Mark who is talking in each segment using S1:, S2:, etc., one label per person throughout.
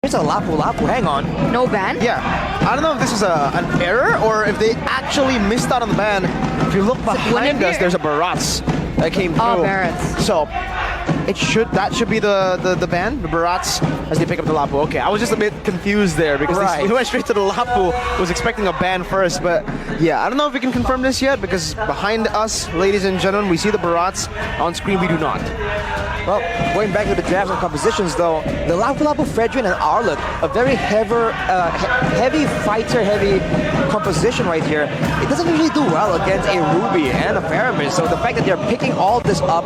S1: It's a Lapu-Lapu, hang on.
S2: No ban?
S3: Yeah, I don't know if this is an error or if they actually missed out on the ban. If you look behind us, there's a Barats that came through.
S2: Oh, Barats.
S3: So that should be the ban, the Barats, as they pick up the Lapu. Okay, I was just a bit confused there because they went straight to the Lapu. Was expecting a ban first, but yeah, I don't know if we can confirm this yet because behind us, ladies and gentlemen, we see the Barats. On screen, we do not.
S1: Well, going back to the drafts and compositions though, the Lapu-Lapu, Fredrin, and Arlott, a very heavy fighter-heavy composition right here. It doesn't usually do well against a Ruby and a Paramis, so the fact that they're picking all this up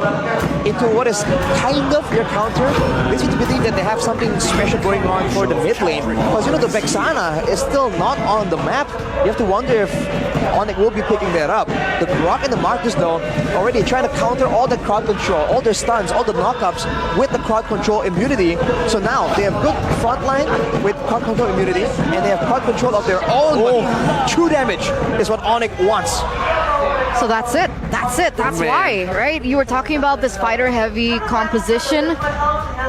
S1: into what is kind of your counter leads you to believe that they have something special going on for the mid lane. Because you know, the Vexana is still not on the map. You have to wonder if Onic will be picking that up. The Grok and the Marcus though, already trying to counter all the crowd control, all their stuns, all the knockups with the crowd control immunity. So now they have good front line with crowd control immunity, and they have crowd control of their own. True damage is what Onic wants.
S2: So that's it. That's why, right? You were talking about this fighter-heavy composition.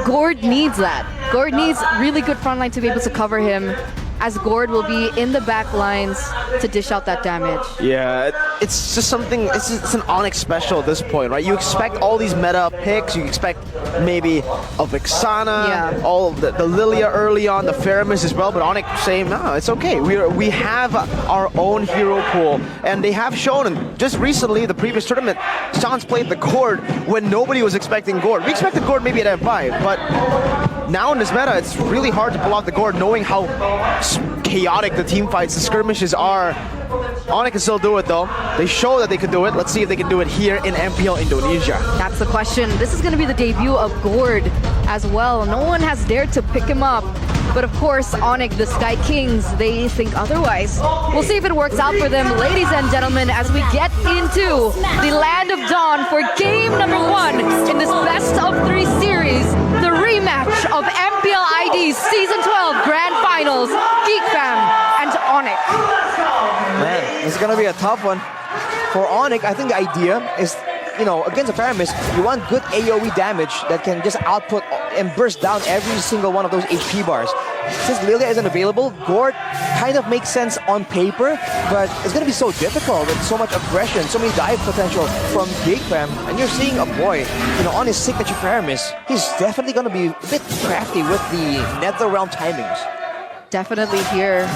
S2: Gord needs that. Gord needs really good frontline to be able to cover him, as Gord will be in the back lines to dish out that damage.
S3: Yeah, it's just something, it's an Onic special at this point, right? You expect all these meta picks, you expect maybe a Vexana, all of the Lilia early on, the Faramis as well, but Onic saying, no, it's okay. We have our own hero pool, and they have shown, and just recently, the previous tournament, Sans played the Gord when nobody was expecting Gord. We expected Gord maybe at M5, but now in this meta, it's really hard to pull out the Gord knowing how chaotic the team fights, the skirmishes are. Onic can still do it though. They show that they can do it. Let's see if they can do it here in MPL Indonesia.
S2: That's the question. This is going to be the debut of Gord as well. No one has dared to pick him up. But of course, Onic, the Sky Kings, they think otherwise. We'll see if it works out for them, ladies and gentlemen, as we get into the Land of Dawn for game number 1 in this best of 3 series, the rematch of MPL ID's Season 12 Grand Finals, Geek Fam and Onic.
S1: Man, this is gonna be a tough one. For Onic, I think the idea is, you know, against a Paramis, you want good AoE damage that can just output and burst down every single one of those HP bars. Since Lilia isn't available, Gord kind of makes sense on paper, but it's gonna be so difficult with so much aggression, so many dive potential from Geek Fam, and you're seeing a boy, you know, on his signature Paramis. He's definitely gonna be a bit crafty with the NetherRealm timings.
S2: Definitely here.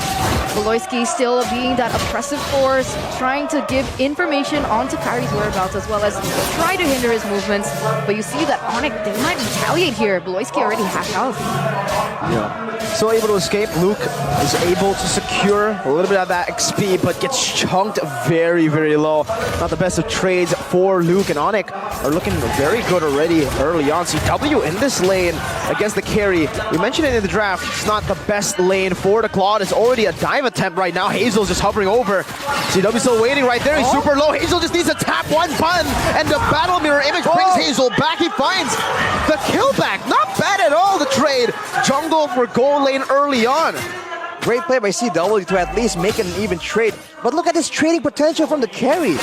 S2: Beloyski still being that oppressive force, trying to give information onto Kyrie's whereabouts as well as try to hinder his movements. But you see that Onic, they might retaliate here. Beloyski already half health.
S3: Yeah. Still able to escape. Luke is able to secure a little bit of that XP, but gets chunked very, very low. Not the best of trades for Luke, and Onic are looking very good already early on. CW in this lane against the carry. We mentioned it in the draft. It's not the best lane for the Claude. It's already a dive attempt right now. Hazel's just hovering over. CW still waiting right there. He's super low. Hazel just needs to tap one button, and the battle mirror image brings Hazel back. He finds the kill back. Not bad at all, the trade. Jungle for goal lane early on.
S1: Great play by CW to at least make an even trade. But look at his trading potential from the carry.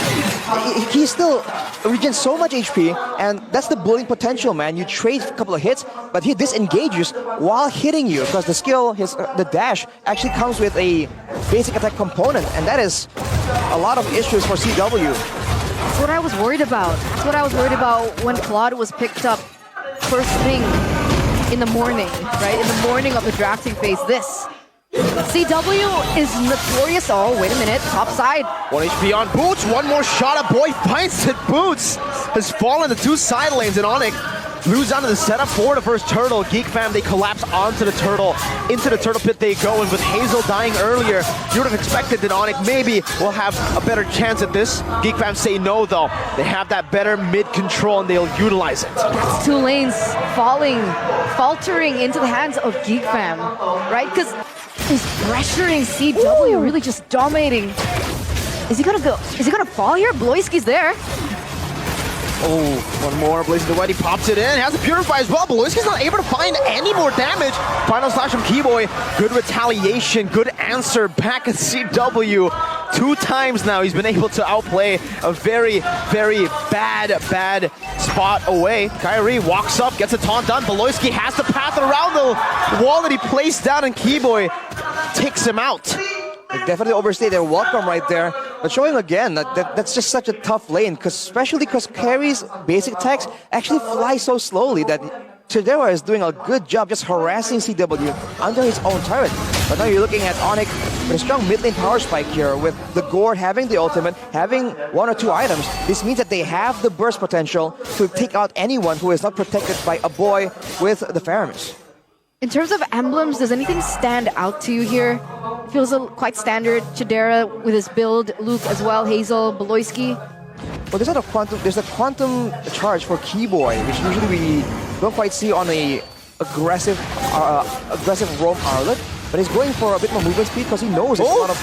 S1: He still regens so much HP, and that's the bullying potential, man. You trade a couple of hits, but he disengages while hitting you because the skill, the dash, actually comes with a basic attack component, and that is a lot of issues for CW.
S2: That's what I was worried about. That's what I was worried about when Claude was picked up first thing in the morning, right? In the morning of the drafting phase. This CW is notorious. Oh, wait a minute. Top side.
S3: 1 HP on Boots. One more shot. A boy finds it. Boots has fallen to 2 side lanes, and Onic moves onto the setup for the first turtle. Geek Fam, they collapse onto the turtle. Into the turtle pit they go, and with Hazel dying earlier, you would have expected that Onic maybe will have a better chance at this. Geek Fam say no, though. They have that better mid control, and they'll utilize it.
S2: That's 2 lanes faltering into the hands of Geek Fam, right? Because he's pressuring CW, really just dominating. Is he gonna go? Is he gonna fall here? Beloyski's there.
S3: Oh, one more. Blazing the Wet, he pops it in. Has a Purify as well. Beloyski's not able to find any more damage. Final slash from Keyboy. Good retaliation, good answer back at CW 2 times now he's been able to outplay a very, very bad spot away. Kyrie walks up, gets a taunt done. Beloyski has the path around the wall that he placed down, and Keyboy takes him out.
S1: They definitely overstayed their welcome right there. But showing again that's just such a tough lane, especially because Carry's basic attacks actually fly so slowly that Chidera is doing a good job just harassing CW under his own turret. But now you're looking at Onic with a strong mid lane power spike here, with the Gord having the ultimate, having 1 or 2 items. This means that they have the burst potential to take out anyone who is not protected by a boy with the Faramis.
S2: In terms of emblems, does anything stand out to you here? Feels quite standard. Chidera with his build, Luke as well, Hazel, Beloyski.
S1: Well, there's a quantum charge for Keyboy, which usually we don't quite see on a aggressive roam Arlet. But he's going for a bit more movement speed because he knows it's a lot of...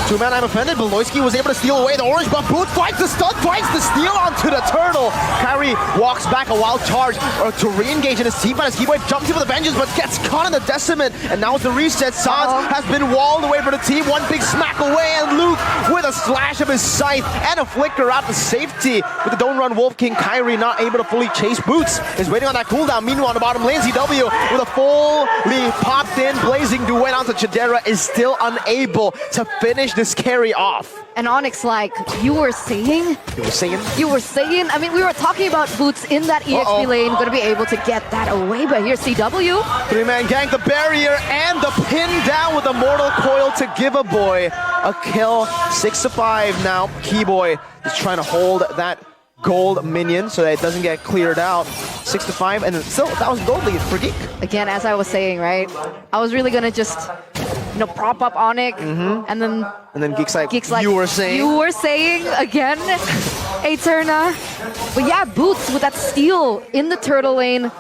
S3: Two-man, I'm offended. Beloyski was able to steal away the orange buff. Boot finds the stun, finds the steal onto the turtle. Kyrie walks back a wild charge to re-engage in his team fight as Keyboy jumps in with a vengeance but gets caught in the decimate. And now with the reset, Sans has been walled away from the team. One big smack away, and Luke with a slash of his scythe and a flicker out to safety. With the Don't Run Wolf King, Kyrie not able to fully chase Boots. Is waiting on that cooldown. Meanwhile, on the bottom lane, CW with a fully popped in blazing duet onto Chidera is still unable to finish this carry off.
S2: And Onyx like, you were saying?
S3: You were saying?
S2: You were saying? I mean, we were talking about Boots in that EXP lane, going to be able to get that away, but here's CW.
S3: 3-man gang, the barrier, and the pin down with a Mortal Coil to give a boy a kill. 6-5 now. Keyboy is trying to hold that gold minion so that it doesn't get cleared out. 6-5, and still, that was gold lead for Geek.
S2: Again, as I was saying, right? I was really going to just... prop up Onic, and then
S3: Geek's like, you were saying
S2: again, Eterna. But yeah, Boots with that steal in the turtle lane.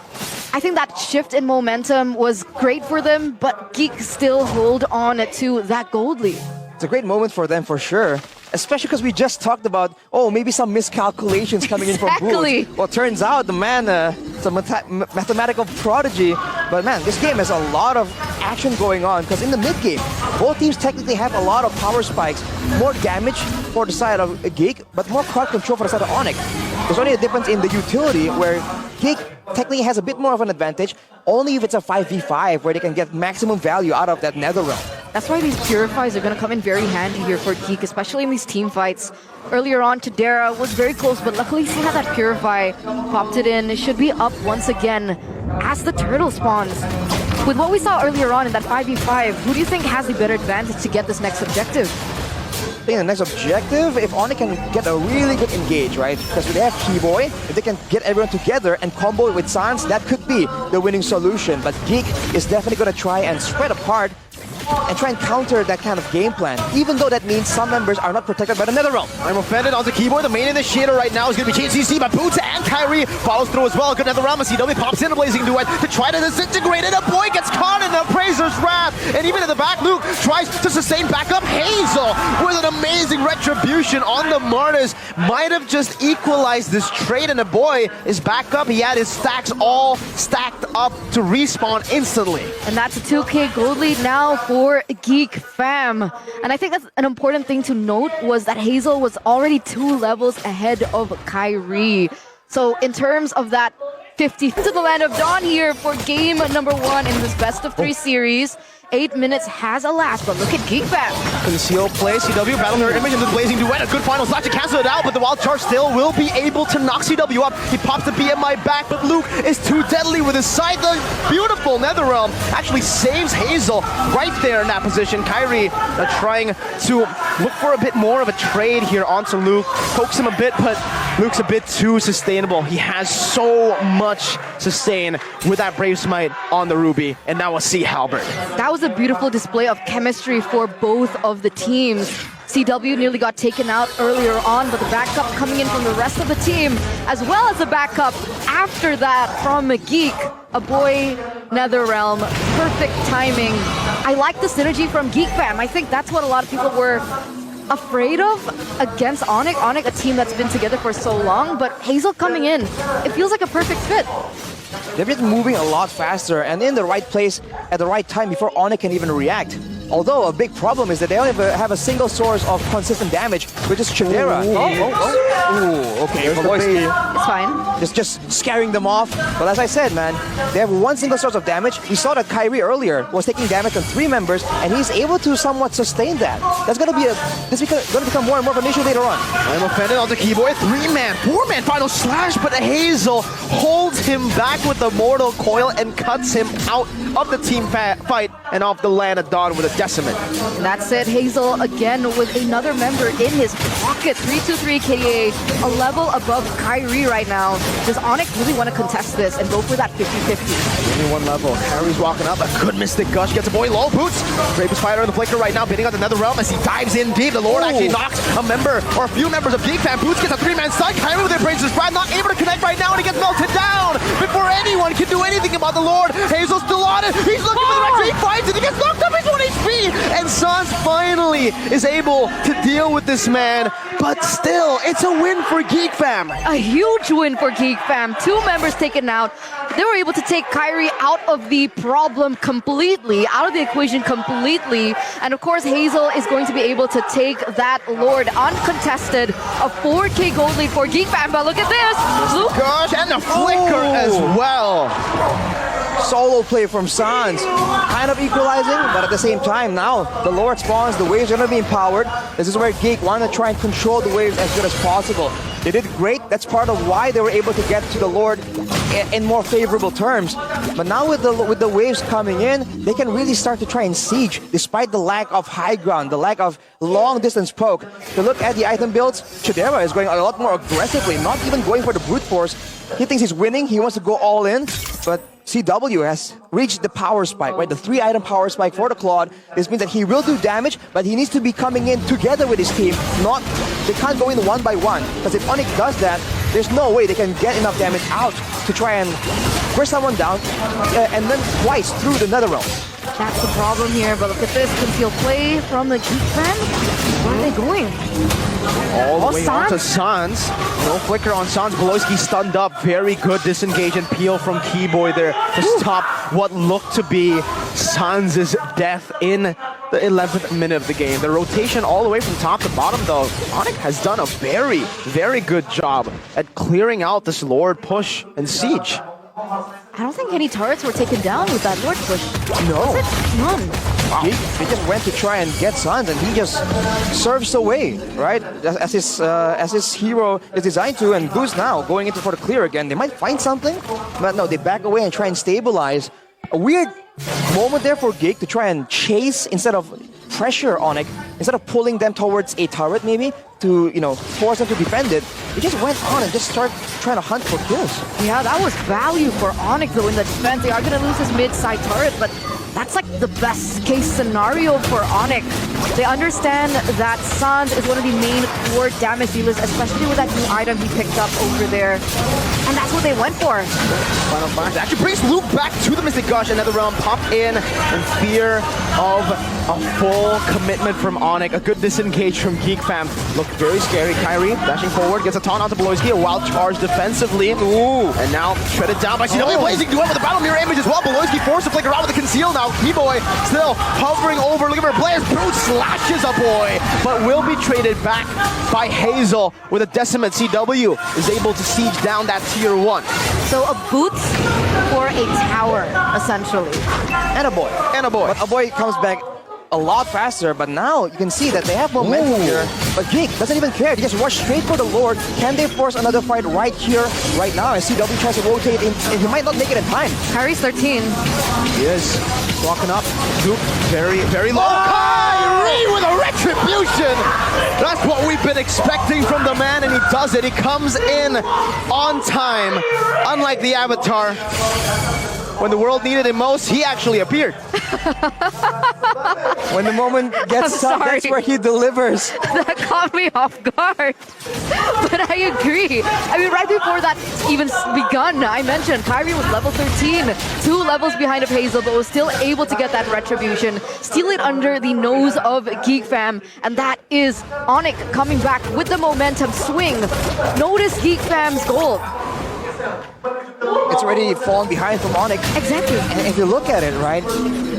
S2: I think that shift in momentum was great for them, but Geek still hold on to that gold lead.
S1: It's a great moment for them for sure. Especially because we just talked about, maybe some miscalculations coming in from Boots. Well, turns out the man is a mathematical prodigy. But man, this game has a lot of action going on because in the mid game, both teams technically have a lot of power spikes. More damage for the side of Geek, but more crowd control for the side of Onic. There's only a difference in the utility where Geek technically has a bit more of an advantage, only if it's a 5v5 where they can get maximum value out of that Netherrealm.
S2: That's why these Purifies are going to come in very handy here for Geek, especially in these team fights. Earlier on, Chidera was very close, but luckily he had that Purify, popped it in. It should be up once again as the turtle spawns. With what we saw earlier on in that 5v5, who do you think has the better advantage to get this next objective?
S1: I think the next objective, if Onic can get a really good engage, right? Because they have Keyboy, if they can get everyone together and combo it with Sans, that could be the winning solution. But Geek is definitely going to try and spread apart and try and counter that kind of game plan, even though that means some members are not protected by the Netherrealm.
S3: I'm offended onto Keyboy. The main initiator right now is going to be CC, but Boots and Kyrie follows through as well. Good Netherrealm, and CW pops in a blazing duet to try to disintegrate it. A boy gets caught in the Appraiser's wrath, and even in the back, Luke tries to sustain back up. Hazel with an amazing retribution on the Martyrs. Might have just equalized this trade, and the boy is back up. He had his stacks all stacked up to respawn instantly.
S2: And that's a 2k gold lead now for Geek fam. And I think that's an important thing to note was that Hazel was already 2 levels ahead of Kyrie. So in terms of that 50 to the Land of Dawn here for game number 1 in this best of 3 series. 8 minutes has elapsed, but look at Geek fam.
S3: Conceal play, CW battling her image into the blazing duet. A good final slot to cancel it out, but the wild charge still will be able to knock CW up. He pops the BMI back, but Luke is too deadly with his side. The beautiful Netherrealm actually saves Hazel right there in that position. Kyrie trying to look for a bit more of a trade here onto Luke. Pokes him a bit, but Luke's a bit too sustainable. He has so much sustain with that Brave Smite on the Ruby, and now a Sea Halberd.
S2: That was a beautiful display of chemistry for both of the teams. CW nearly got taken out earlier on, but the backup coming in from the rest of the team, as well as the backup after that from Geek, a boy Netherrealm. Perfect timing. I like the synergy from Geek fam. I think that's what a lot of people were afraid of against Onic. Onic, a team that's been together for so long, but Hazel coming in, it feels like a perfect fit.
S1: They've been moving a lot faster and in the right place at the right time before Onic can even react. Although a big problem is that they only have a single source of consistent damage, which is Chidera. Ooh, okay, Voloisky.
S2: It's fine.
S1: Just scaring them off. But as I said, man, they have one single source of damage. We saw that Kyrie earlier was taking damage on 3 members, and he's able to somewhat sustain that. That's going to become more and more of an issue later on.
S3: I'm offended onto Keyboy. 3-man, 4-man final slash, but Hazel holds him back with the Mortal Coil and cuts him out of the team fight and off the land of Dawn with a Decimate.
S2: And that's it. Hazel again with another member in his pocket. 3-2-3 KDA, a level above Kyrie right now. Does Onic really want to contest this and go for that 50-50?
S3: Only one level. Kyrie's walking up. A good Mystic Gush gets a boy low. Boots. Bravest fighter in the flicker right now, bidding on another realm as he dives in deep. The Lord actually knocks a member or a few members of Geek Fam. Boots gets a 3-man stun. Kyrie with Embracer's Pride, not able to connect right now, and he gets melted down before anyone can do anything about the Lord. Hazel's still on it. He's looking for the retreat. He fights it. He gets knocked up. He's 1 HP. And Sans finally is able to deal with this man. But still, it's a win for Geek Fam.
S2: A huge win for Geek Fam. 2 members taken out. They were able to take Kyrie out of the problem completely, out of the equation completely. And of course, Hazel is going to be able to take that Lord uncontested. A 4K gold lead for Geek Fam. But look at this. Luke.
S3: Gosh, and the flicker as well.
S1: Solo play from Sans, kind of equalizing, but at the same time now the Lord spawns, the waves are going to be empowered. This is where Geek wanted to try and control the waves as good as possible. They did great. That's part of why they were able to get to the Lord in more favorable terms. But now with the waves coming in, they can really start to try and siege, despite the lack of high ground, the lack of long distance poke. To look at the item builds, Chidera is going a lot more aggressively, not even going for the brute force. He thinks he's winning. He wants to go all in, but CW has reached the power spike, right? The 3-item power spike for the Claude. This means that he will do damage, but he needs to be coming in together with his team. They can't go in 1 by 1, because if Onic does that, there's no way they can get enough damage out to try and burst someone down, and then twice through the Nether Realm.
S2: That's the problem here, but look at this concealed play from the Geek Fam. Where are they going?
S3: All the way on to Sans. No flicker on Sans. Voloisky stunned up. Very good disengage and peel from Keyboy there to stop what looked to be Sans' death in the 11th minute of the game. The rotation all the way from top to bottom, though. Onic has done a very, very good job at clearing out this Lord push and siege.
S2: I don't think any turrets were taken down with that Lord push.
S1: No.
S2: None.
S1: Wow. They just went to try and get Sans, and he just serves away, right? As his hero is designed to, and Boost now going into for the clear again. They might find something, but no, they back away and try and stabilize. A weird moment there for Geek to try and chase instead of pressure Onic, instead of pulling them towards a turret maybe to, force them to defend it. They just went on and just started trying to hunt for kills.
S2: Yeah, that was value for Onic though in the defense. They are going to lose his mid-side turret, but that's like the best case scenario for Onic. They understand that Sans is one of the main core damage dealers, especially with that new item he picked up over there. And that's what they went for.
S3: Final flash actually brings Luke back to the Mystic Gush. Another realm pop in fear of a full commitment from Onic. A good disengage from Geek Fam. Looked very scary. Kyrie dashing forward, gets a taunt onto Voloisky. A wild charge defensively. Ooh. And now shredded down by CW. Blazing duel with the battle mirror image as well. Voloisky forced to flicker out with the conceal now. Keyboy still hovering over, looking for players. Brute slashes a boy, but will be traded back by Hazel with a Decimate. CW is able to siege down that tier 1.
S2: So a boot for a tower, essentially.
S1: And a boy. But a boy comes back a lot faster, but now you can see that they have momentum here. But Geek doesn't even care. They just rush straight for the Lord. Can they force another fight right here, right now? As CW tries to rotate in, and he might not make it in time.
S2: Kyrie's 13.
S3: He is walking up. Duke, very, very low. Kyrie with a retribution. That's what we've been expecting from the man, and he does it. He comes in on time. Unlike the Avatar, when the world needed him most, he actually appeared.
S1: When the moment gets tough, that's where he delivers.
S2: That caught me off guard. But I agree. I mean, right before that even begun, I mentioned Kyrie was level 13, 2 levels behind of Hazel, but was still able to get that retribution, steal it under the nose of Geek Fam, and that is Onic coming back with the momentum swing. Notice Geek Fam's gold.
S1: it's already fallen behind from Onic.
S2: Exactly.
S1: And if you look at it, right,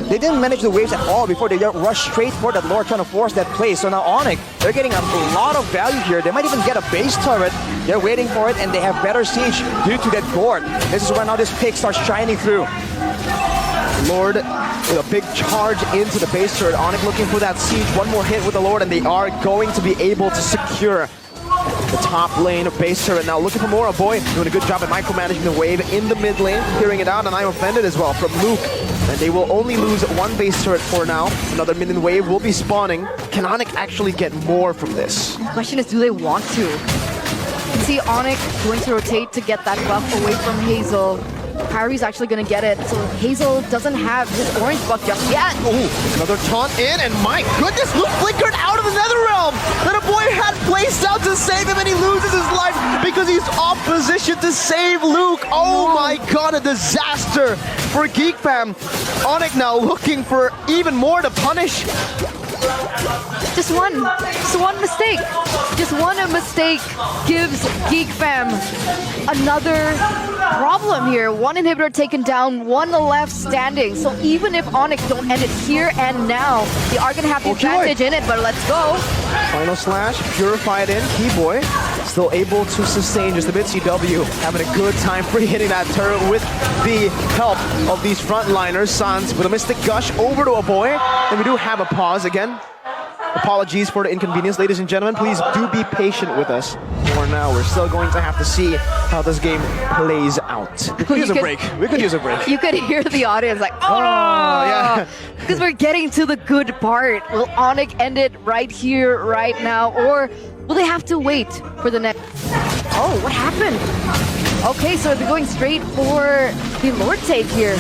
S1: they didn't manage the waves at all before they rushed straight for that Lord, trying to force that play. So now Onic, they're getting a lot of value here. They might even get a base turret. They're waiting for it, and they have better siege due to that Gord. This is where now this pick starts shining through.
S3: Lord with a big charge into the base turret. Onic looking for that siege. One more hit with the Lord, and they are going to be able to secure the top lane of base turret. Now looking for more. A boy doing a good job at micromanaging the wave in the mid lane, clearing it out, and I'm offended as well from Luke. And they will only lose one base turret for now. Another minion wave will be spawning. Can Onic actually get more from this?
S2: The question is, do they want to? You can see Onic going to rotate to get that buff away from Hazel. Kyrie's actually going to get it, so Hazel doesn't have his orange buff just yet.
S3: Ooh, another taunt in, and my goodness, Luke flickered out of the Netherrealm that a boy had placed out to save him, and he loses his life because he's off position to save Luke. Oh my god, a disaster for Geek fam. Onic now looking for even more to punish.
S2: Just one mistake. Just one mistake gives Geek fam another problem here. One inhibitor taken down, one left standing. So even if Onic don't end it here and now, they are going to have the advantage in it, but let's go.
S3: Final slash, purified in, Keyboy still able to sustain just a bit. CW having a good time free hitting that turret with the help of these frontliners. Sans with a Mystic Gush over to a boy, and we do have a pause again. Apologies for the inconvenience, ladies and gentlemen. Please do be patient with us. For now, we're still going to have to see how this game plays out. We could use a break. We could use a break.
S2: You could hear the audience like, oh,
S3: yeah.
S2: Because we're getting to the good part. Will Onic end it right here, right now, or will they have to wait for the next? Oh, what happened? Okay, so they're going straight for the Lord take here.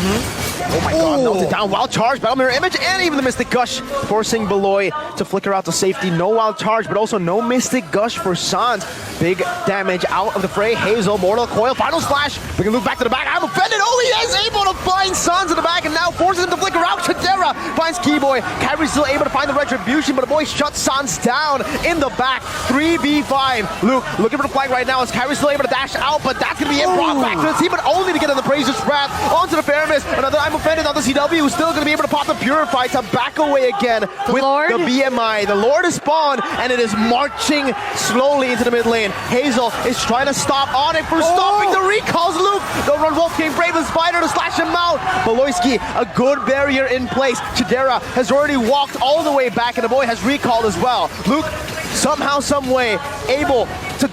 S3: Oh my god, melted down. Wild charge, Battle Mirror Image, and even the Mystic Gush, forcing Beloy to flicker out to safety. No Wild Charge, but also no Mystic Gush for Sans. Big damage out of the fray. Hazel, Mortal Coil, Final Slash. We can move back to the back. I'm offended. Oh, he is able to find Sans in the back, and now forces him to flicker out. Chadera finds Keyboy. Kyrie's still able to find the Retribution, but the boy shuts Sans down in the back. 3v5. Luke looking for the flag right now as Kyrie's still able to dash out, but that's going to be it. Brought back to the team, but only to get on the Praiser's Wrath onto the Faramis. Another I'm offended on the CW, who's still going to be able to pop the Purify to back away again with the BMI. The Lord is spawned, and it is marching slowly into the mid lane. Hazel is trying to stop Onic for stopping the recalls. Luke, don't run Wolf King, Brave Spider to slash him out. Beloyski, a good barrier in place. Chidera has already walked all the way back, and the boy has recalled as well. Luke, somehow, some way, able to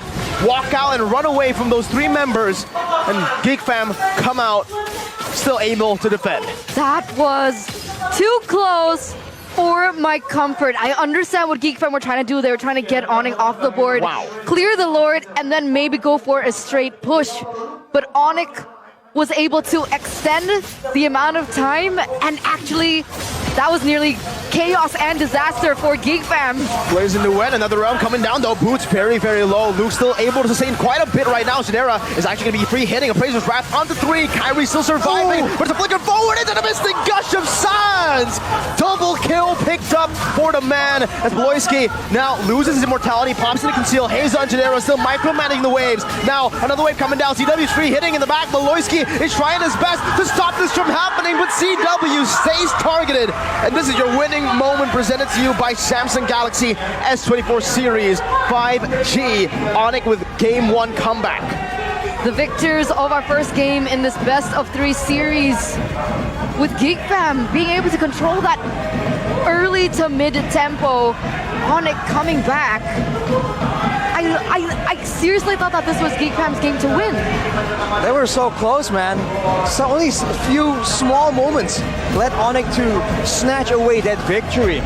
S3: walk out and run away from those three members, and Geek fam come out still able to defend.
S2: That was too close for my comfort. I understand what Geek fam were trying to do. They were trying to get Onic off the board, clear the Lord, and then maybe go for a straight push. But Onic was able to extend the amount of time, and actually that was nearly chaos and disaster for Geek fam.
S3: Blaze into Wen, another round coming down though. Boots very, very low. Luke still able to sustain quite a bit right now. Chidera is actually going to be free hitting. Appraiser's Wrath onto 3. Kyrie still surviving, but it's a flicker forward into the Mystic Gush of Sans. Double kill picked up for the man as Beloyski now loses his immortality, pops into conceal. Hazel and Chidera still micromanaging the waves. Now another wave coming down. CW's free hitting in the back. Beloyski is trying his best to stop this from happening, but CW stays targeted. And this is your winning moment presented to you by Samsung Galaxy S24 Series 5G. Onic with Game 1 comeback.
S2: The victors of our first game in this best of 3 series, with Geek fam being able to control that early to mid tempo. Onic coming back. I seriously thought that this was Geek fam's game to win.
S1: They were so close, man. So only a few small moments led Onic to snatch away that victory.